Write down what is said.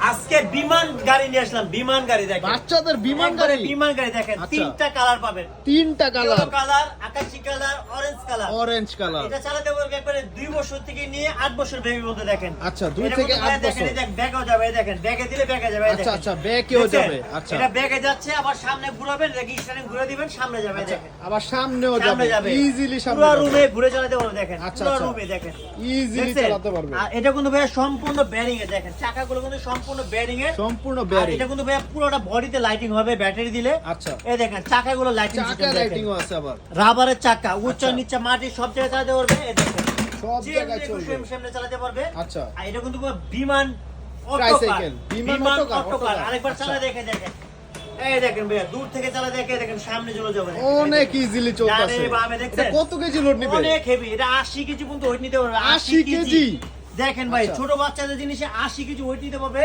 আজকে বিমান গাড়ি নিয়ে আসলাম, বিমান গাড়ি দেখেন, বাচ্চাদের বিমান একবারে গাড়ি, বিমান গাড়ি দেখেন, আচ্ছা। তিনটা কালার পাবেন, তিনটা কালার, ইয়েলো কালার, আকাশী colour, orange colour. Orange colour. এটা চালাতে পারবে একবারে 2 বছর থেকে নিয়ে 8 বছর বেবির মধ্যে দেখেন। আচ্ছা, 2 এটা থেকে কিন্তু 8 দেখেন, বছর। এই দেখ ব্যাগও যাবে, এই দেখেন ব্যাগে দিলে ব্যাগে যাবে, এই আচ্ছা দেখেন। আচ্ছা, ব্যাকেও দেখছেন? যাবে। আচ্ছা, এটা ব্যাগে যাচ্ছে, আবার সামনে ঘুরাবেন, দেখি স্টারিং ঘুরে দিবেন, সামনে যাবে, এই আচ্ছা, দেখেন। আবার সামনেও সামনে যাবে, যাবে, ইজিলি সামনে পুরো যাবে, রুমে ঘুরে চালাতে পারবে দেখেন, আচ্ছা, পুরো আচ্ছা। রুমে দেখেন, ইজিলি দেখছেন? চালাতে পারবে। আর এটা কিন্তু ভাইয়া সম্পূর্ণ বেয়ারিং এ, দেখেন চাকাগুলো কিন্তু সম্পূর্ণ বেয়ারিং এর, সম্পূর্ণ আর বেয়ারিং। এটা কিন্তু ভাইয়া পুরোটা বডিতে লাইটিং হবে ব্যাটারি দিলে। আচ্ছা, এই দেখেন চাকাগুলো লাইটিং চাকা সিস্টেম লাইটিংও দেখেন, আছে আবার, রাবারের চাকা, উচ্চ আচ্ছা। নিচে মাটি সব জায়গায় চালাতে পারবে, এই দেখেন সব যে জায়গায় দেখুন চলবে। সামনে চালাতে পারবে। আচ্ছা, আর এটা কিন্তু বিমান ট্রাইসাইকেল, বিমান বিমান অটোকার, অটোকার। অটোকার। আরেকবার আচ্ছা। চালা দেখে দেখেন, এই দেখেন ভাইয়া দূর থেকে চালা দেখে দেখেন সামনে চলে যাবে, অনেক ইজিলি চলতেছে। ডানে বামে দেখছেন? এটা কত কেজি লোড নিবে? অনেক হেভি, এটা 80 কেজি পর্যন্ত ওয়েট নিতে পারবে। 80 কেজি? দেখেন ভাই, আচ্ছা। ছোট বাচ্চাদের জিনিসে 80 কেজি ওয়েট নিতে পারবে।